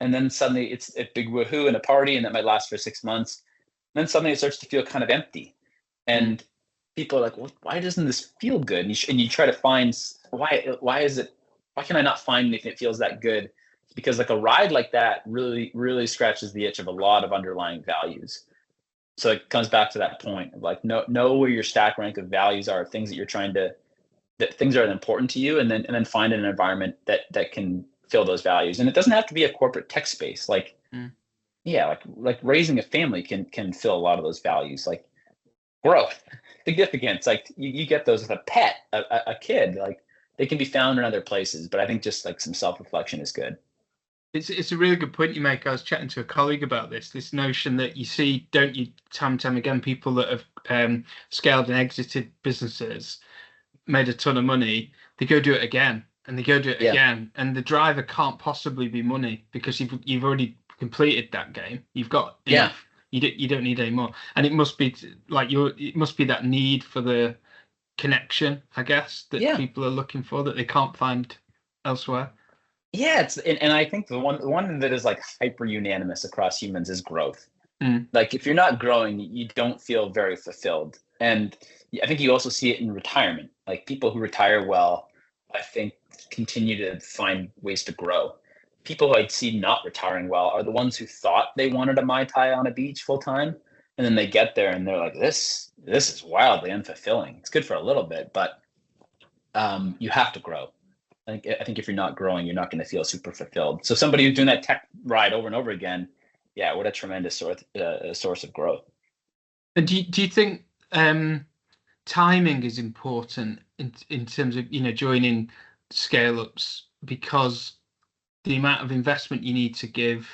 And then suddenly it's a big woohoo and a party, and that might last for 6 months. And then suddenly it starts to feel kind of empty. And people are like, well, why doesn't this feel good? And you try to find why can I not find anything that feels that good? Because like a ride like that really, really scratches the itch of a lot of underlying values. So it comes back to that point of like, know where your stack rank of values are, things that you're trying to, that things are important to you, and then find an environment that can fill those values. And it doesn't have to be a corporate tech space. Like, like raising a family can fill a lot of those values, like growth, significance. Like you get those with a pet, a kid, like they can be found in other places. But I think just like some self-reflection is good. It's a really good point you make. I was chatting to a colleague about this notion that you see, don't you, time and time again, people that have scaled and exited businesses, made a ton of money, they go do it again and they go do it again, and the driver can't possibly be money because you've already completed that game. You've got enough. You don't need any more, and it must be like it must be that need for the connection, I guess, that people are looking for that they can't find elsewhere. Yeah, and I think the one that is like hyper unanimous across humans is growth. Like if you're not growing, you don't feel very fulfilled. And I think you also see it in retirement. Like people who retire well, I think, continue to find ways to grow. People who I'd see not retiring well are the ones who thought they wanted a Mai Tai on a beach full time, and then they get there and they're like, this is wildly unfulfilling. It's good for a little bit, but you have to grow. I think if you're not growing, you're not going to feel super fulfilled. So somebody who's doing that tech ride over and over again, what a tremendous source of growth. And do you think timing is important in terms of joining scale ups, because the amount of investment you need to give,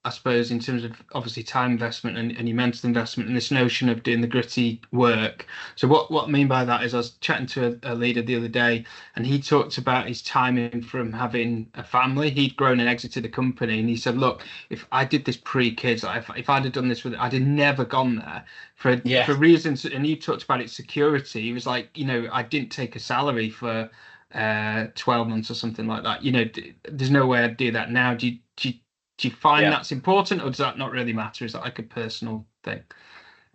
I suppose, in terms of obviously time investment and your mental investment, and this notion of doing the gritty work. So what I mean by that is I was chatting to a leader the other day, and he talked about his timing from having a family. He'd grown and exited a company, and he said, look, if I did this pre-kids, if I'd have done this I'd have never gone there for reasons. And you talked about it, security. He was like, I didn't take a salary for 12 months or something like that. There's no way I'd do that now. Do you find that's important, or does that not really matter? Is that like a personal thing?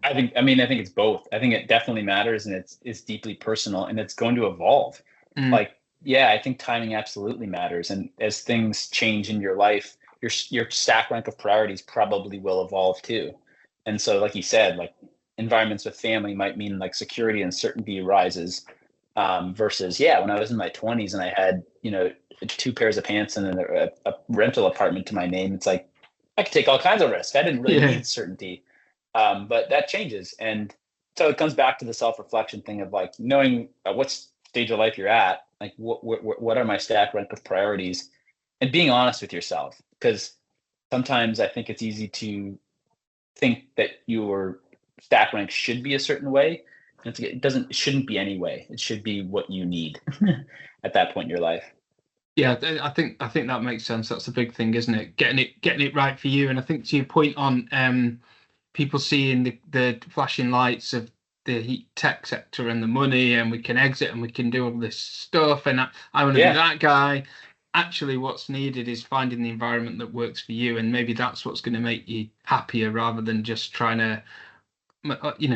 I think it's both. I think it definitely matters, and it's deeply personal, and it's going to evolve. Like, I think timing absolutely matters. And as things change in your life, your stack rank of priorities probably will evolve too. And so, like you said, like environments with family might mean like security and certainty rises, versus when I was in my 20s and I had 2 pairs of pants and a rental apartment to my name, it's like I could take all kinds of risks. I didn't really need certainty, but that changes. And so it comes back to the self-reflection thing of like knowing what stage of life you're at, like what are my stack rank of priorities, and being honest with yourself. Because sometimes I think it's easy to think that your stack rank should be a certain way. It shouldn't be any way. It should be what you need at that point in your life. Yeah, I think that makes sense. That's a big thing, isn't it? Getting it right for you. And I think to your point on people seeing the flashing lights of the tech sector and the money, and we can exit and we can do all this stuff, and I want to be Yeah. that guy. Actually, what's needed is finding the environment that works for you, and maybe that's what's going to make you happier rather than just trying to,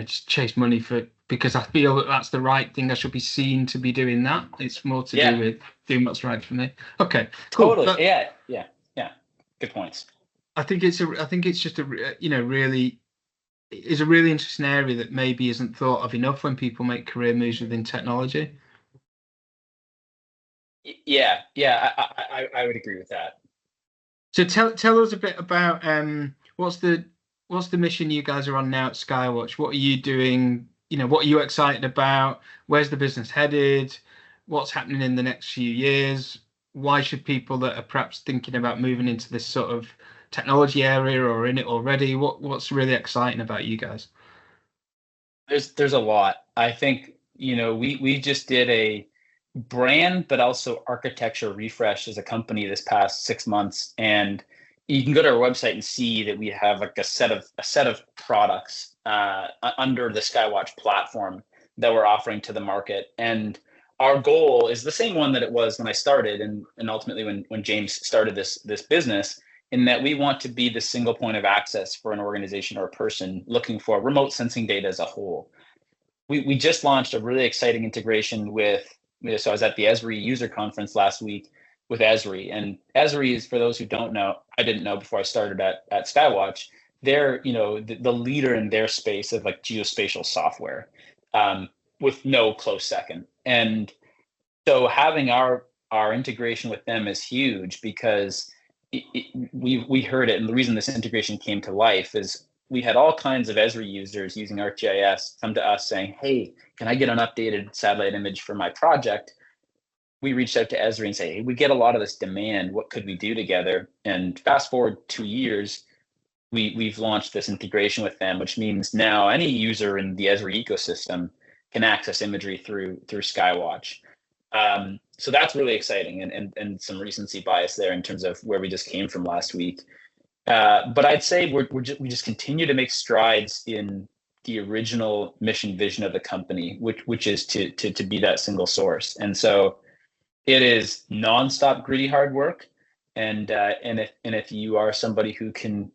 just chase money for because I feel that that's the right thing. I should be seen to be doing that. It's more to do Yeah. with doing what's right for me. Okay, cool. Totally. Yeah. Yeah. Yeah. Good points. I think it's just really is a really interesting area that maybe isn't thought of enough when people make career moves within technology. Yeah. Yeah. I would agree with that. So tell us a bit about what's the mission you guys are on now at Skywatch? What are you doing? What are you excited about? Where's the business headed? What's happening in the next few years? Why should people that are perhaps thinking about moving into this sort of technology area or in it already? What's really exciting about you guys? There's a lot. I think, we just did a brand, but also architecture refresh as a company this past 6 months. And you can go to our website and see that we have like a set of products under the Skywatch platform that we're offering to the market. And our goal is the same one that it was when I started, and ultimately when James started this business, in that we want to be the single point of access for an organization or a person looking for remote sensing data as a whole. We just launched a really exciting integration with, so I was at the Esri user conference last week with Esri, and Esri is, for those who don't know, I didn't know before I started at Skywatch, they're, the leader in their space of like geospatial software, with no close second. And so having our integration with them is huge because we heard it, and the reason this integration came to life is we had all kinds of Esri users using ArcGIS come to us saying, "Hey, can I get an updated satellite image for my project?" We reached out to Esri and say, "Hey, we get a lot of this demand. What could we do together?" And fast forward 2 years, we've launched this integration with them, which means now any user in the Esri ecosystem can access imagery through Skywatch. So that's really exciting, and some recency bias there in terms of where we just came from last week. But I'd say we just continue to make strides in the original mission vision of the company, which is to be that single source. And so it is nonstop gritty hard work, and if you are somebody who can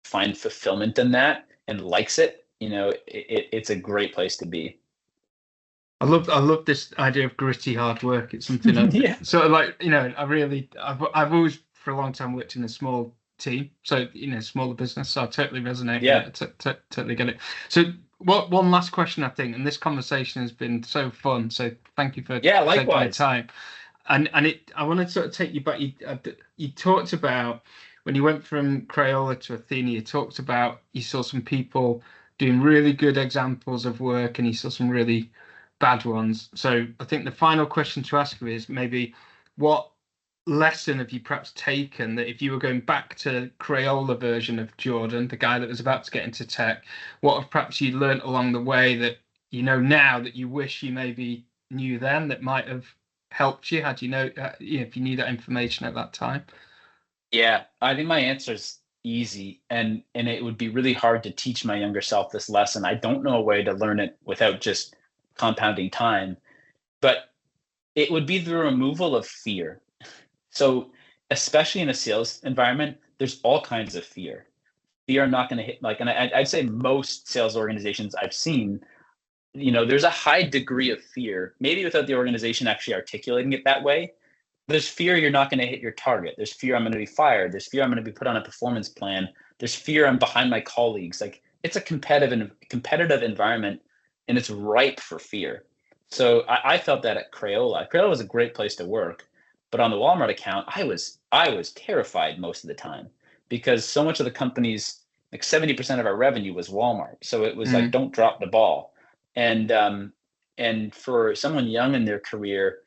find fulfillment in that and likes it, it's a great place to be. I love this idea of gritty hard work. It's something Yeah. sort of like, I've always for a long time worked in a small team, so smaller business. So I totally resonate Yeah. with it. Totally get it. So what one last question, I think, and this conversation has been so fun. So thank you for Yeah, taking the likewise. time. And I want to sort of take you back. You talked about when you went from Crayola to Athena. You talked about you saw some people doing really good examples of work, and you saw some really bad ones. So I think the final question to ask you is maybe what lesson have you perhaps taken that if you were going back to Crayola version of Jordan, the guy that was about to get into tech, what have perhaps you learnt along the way that you know now that you wish you maybe knew then that might have helped you had if you knew that information at that time? Yeah, I think my answer is easy, and it would be really hard to teach my younger self this lesson. I don't know a way to learn it without just compounding time, but it would be the removal of fear. So, especially in a sales environment, there's all kinds of fear. Fear I'm not going to hit, like, and I'd say most sales organizations I've seen, there's a high degree of fear, maybe without the organization actually articulating it that way. There's fear you're not going to hit your target. There's fear I'm going to be fired. There's fear I'm going to be put on a performance plan. There's fear I'm behind my colleagues. Like, it's a competitive environment, and it's ripe for fear. So I felt that at Crayola. Crayola was a great place to work, but on the Walmart account, I was terrified most of the time because so much of the company's, like 70% of our revenue was Walmart. So it was like, Mm. don't drop the ball. And for someone young in their career,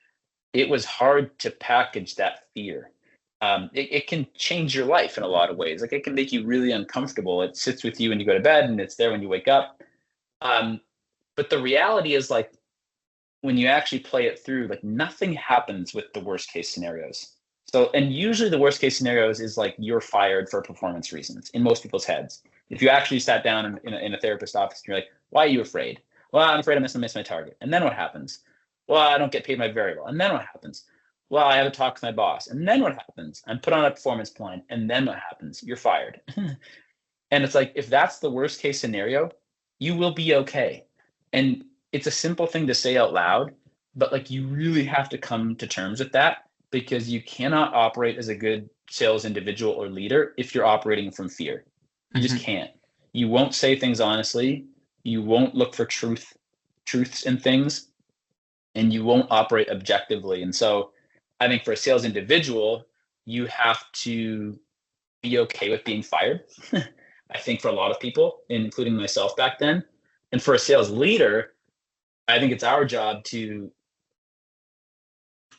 it was hard to package that fear. It can change your life in a lot of ways. Like, it can make you really uncomfortable. It sits with you when you go to bed, and it's there when you wake up. Um, but the reality is, like, when you actually play it through, like, nothing happens with the worst case scenarios. So, and usually the worst case scenarios is like you're fired for performance reasons in most people's heads. If you actually sat down in a therapist office and you're like, why are you afraid? Well, I'm afraid I'm going to miss my target. And then what happens? Well, I don't get paid my variable. And then what happens? Well, I have a talk with my boss. And then what happens? I'm put on a performance plan. And then what happens? You're fired. And it's like, if that's the worst case scenario, you will be okay. And it's a simple thing to say out loud, but like you really have to come to terms with that, because you cannot operate as a good sales individual or leader if you're operating from fear. You just can't. You won't say things honestly. You won't look for truths in things, and you won't operate objectively. And so I think for a sales individual, you have to be okay with being fired. I think for a lot of people, including myself back then. And for a sales leader, I think it's our job to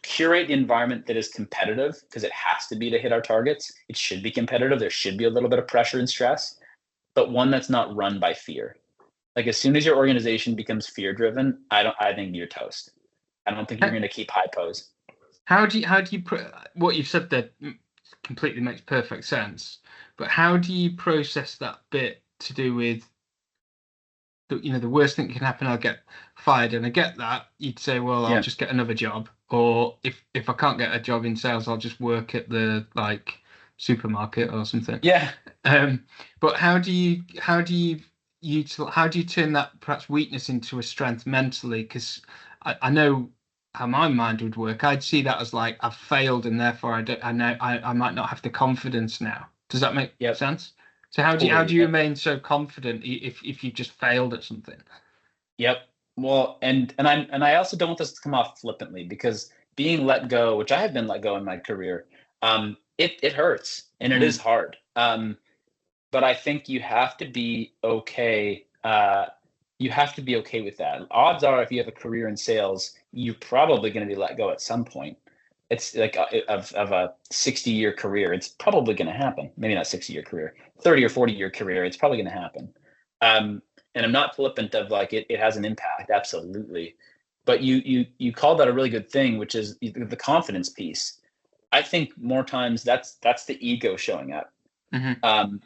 curate the environment that is competitive, because it has to be to hit our targets. It should be competitive. There should be a little bit of pressure and stress, but one that's not run by fear. Like as soon as your organization becomes fear driven, I think you're toast. I don't think you're going to keep high pose. How do you what you've said there completely makes perfect sense, but how do you process that bit to do with the worst thing that can happen, I'll get fired? And I get that. You'd say, well, I'll just get another job, or if I can't get a job in sales, I'll just work at the supermarket or something. Yeah. But how do you turn that perhaps weakness into a strength mentally? Because I know how my mind would work. I'd see that as like I've failed, and therefore I might not have the confidence now. Does that make sense? So how do you remain so confident if you just failed at something? Yep. Well, and I also don't want this to come off flippantly, because being let go, which I have been let go in my career, it hurts and it is hard. But I think you have to be okay. You have to be okay with that. Odds are, if you have a career in sales, you're probably going to be let go at some point. It's like of a 60-year career, it's probably going to happen. Maybe not 60-year career, 30 or 40-year career, it's probably going to happen. And I'm not flippant of like it has an impact, absolutely. But you called that a really good thing, which is the confidence piece. I think more times that's the ego showing up.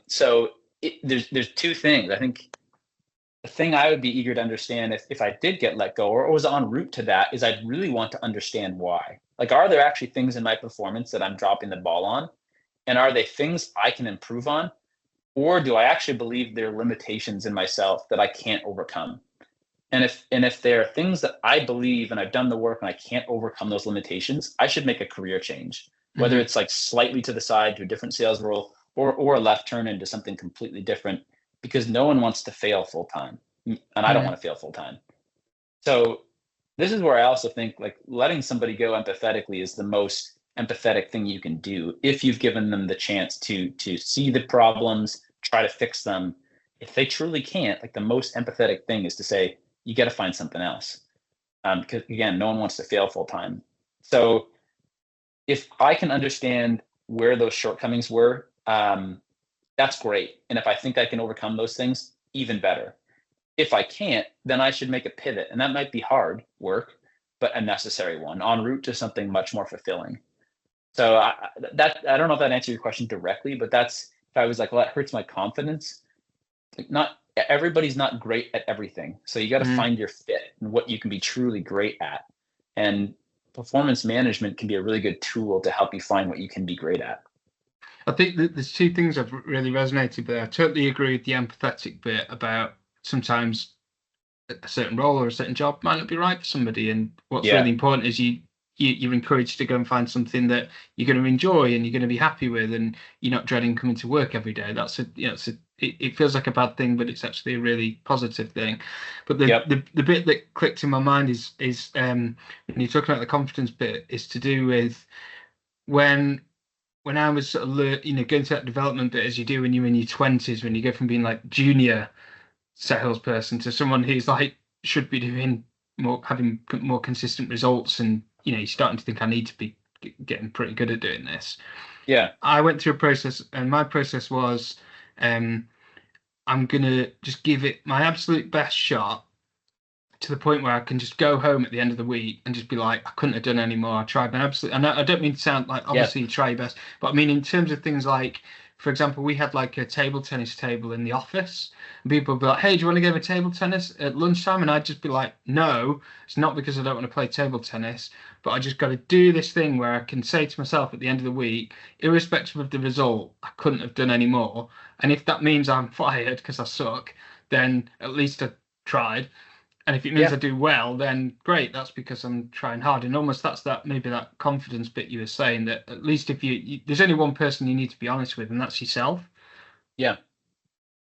So there's two things. I think the thing I would be eager to understand if I did get let go or was en route to that is I'd really want to understand why. Like, are there actually things in my performance that I'm dropping the ball on? And are they things I can improve on? Or do I actually believe there are limitations in myself that I can't overcome? And if there are things that I believe and I've done the work and I can't overcome those limitations, I should make a career change, whether it's like slightly to the side to a different sales role or a left turn into something completely different, because no one wants to fail full time. And I don't want to fail full time. So this is where I also think like letting somebody go empathetically is the most empathetic thing you can do if you've given them the chance to see the problems, try to fix them. If they truly can't, like the most empathetic thing is to say, you got to find something else. Because again, no one wants to fail full time. So if I can understand where those shortcomings were, that's great. And if I think I can overcome those things, even better. If I can't, then I should make a pivot. And that might be hard work, but a necessary one en route to something much more fulfilling. So I don't know if that answered your question directly, but that's, if I was like, well, that hurts my confidence. Like, not everybody's not great at everything. So you got to find your fit and what you can be truly great at. And performance management can be a really good tool to help you find what you can be great at. I think that there's two things I've really resonated with. I totally agree with the empathetic bit about sometimes a certain role or a certain job might not be right for somebody. And what's really important is you're encouraged to go and find something that you're going to enjoy and you're going to be happy with, and you're not dreading coming to work every day. That's it feels like a bad thing, but it's actually a really positive thing. But the bit that clicked in my mind is when you're talking about the confidence bit, is to do with when I was sort of going through that development bit as you do when you're in your 20s, when you go from being like junior salesperson to someone who's like should be doing more, having more consistent results, and you're starting to think I need to be getting pretty good at doing this. I went through a process, and my process was I'm gonna just give it my absolute best shot to the point where I can just go home at the end of the week and just be like, I couldn't have done any more. I tried my absolute, and I don't mean to sound like obviously you try your best, but I mean in terms of things like for example, we had like a table tennis table in the office, and people would be like, "Hey, do you want to game of table tennis at lunchtime?" And I'd just be like, "No, it's not because I don't want to play table tennis, but I just got to do this thing where I can say to myself at the end of the week, irrespective of the result, I couldn't have done any more. And if that means I'm fired because I suck, then at least I tried. And if it means I Yeah. do well, then great. That's because I'm trying hard. And almost that's that maybe that confidence bit you were saying that at least if there's only one person you need to be honest with, and that's yourself. Yeah.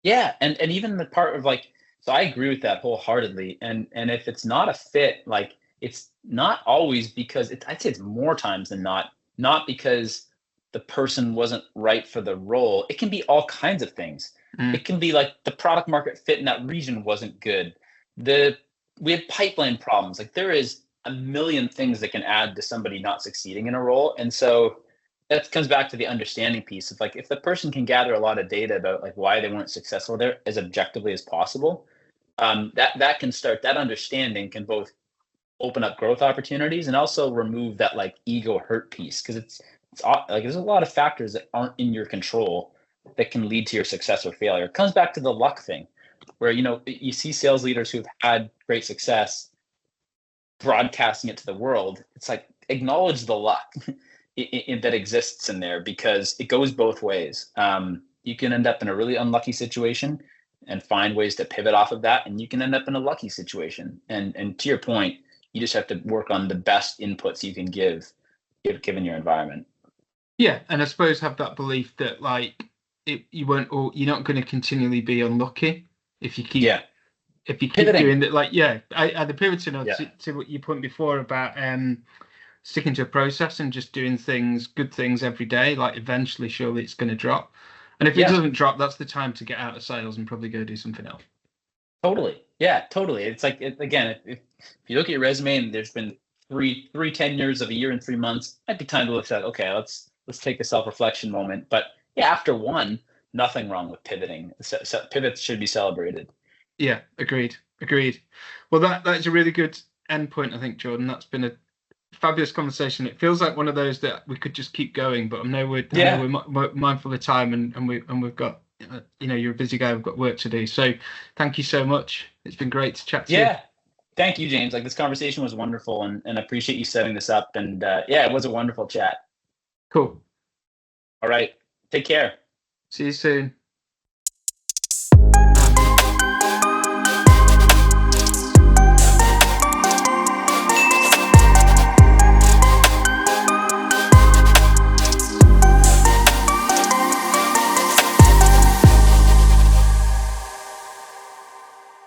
Yeah. And even the part of like, so I agree with that wholeheartedly. And if it's not a fit, like it's not always because I'd say it's more times than not because the person wasn't right for the role. It can be all kinds of things. Mm, It can be like the product market fit in that region wasn't good. The We have pipeline problems. Like there is a million things that can add to somebody not succeeding in a role. And so that comes back to the understanding piece of like if the person can gather a lot of data about like why they weren't successful there as objectively as possible, that can start that understanding can both open up growth opportunities and also remove that like ego hurt piece because like there's a lot of factors that aren't in your control that can lead to your success or failure. It comes back to the luck thing where you see sales leaders who've had great success broadcasting it to the world. It's like acknowledge the luck that exists in there because it goes both ways. You can end up in a really unlucky situation and find ways to pivot off of that, and you can end up in a lucky situation. And to your point, you just have to work on the best inputs you can give given your environment. yeah, and I suppose have that belief that like you won't, or you're not going to continually be unlucky if you keep Yeah, pivoting. doing that. Like yeah, I the pivoting Yeah, to what you point before about sticking to a process and just doing good things every day, like eventually, surely it's going to drop. And if it yeah, doesn't drop, that's the time to get out of sales and probably go do something else. totally. Yeah, totally. It's like again, if you look at your resume and there's been three 10 years of a year and 3 months, might be time to look at okay, let's take a self reflection moment. But yeah, after one, nothing wrong with pivoting. Pivots should be celebrated. Yeah, agreed. Agreed. Well, that's a really good end point, I think, Jordan. That's been a fabulous conversation. It feels like one of those that we could just keep going, but I know Yeah, we're mindful of time, and we've got you're a busy guy. We've got work to do. So, thank you so much. It's been great to chat to you. yeah. Thank you, James. Like this conversation was wonderful, and I appreciate you setting this up. And yeah, it was a wonderful chat. Cool. All right, take care. See you soon.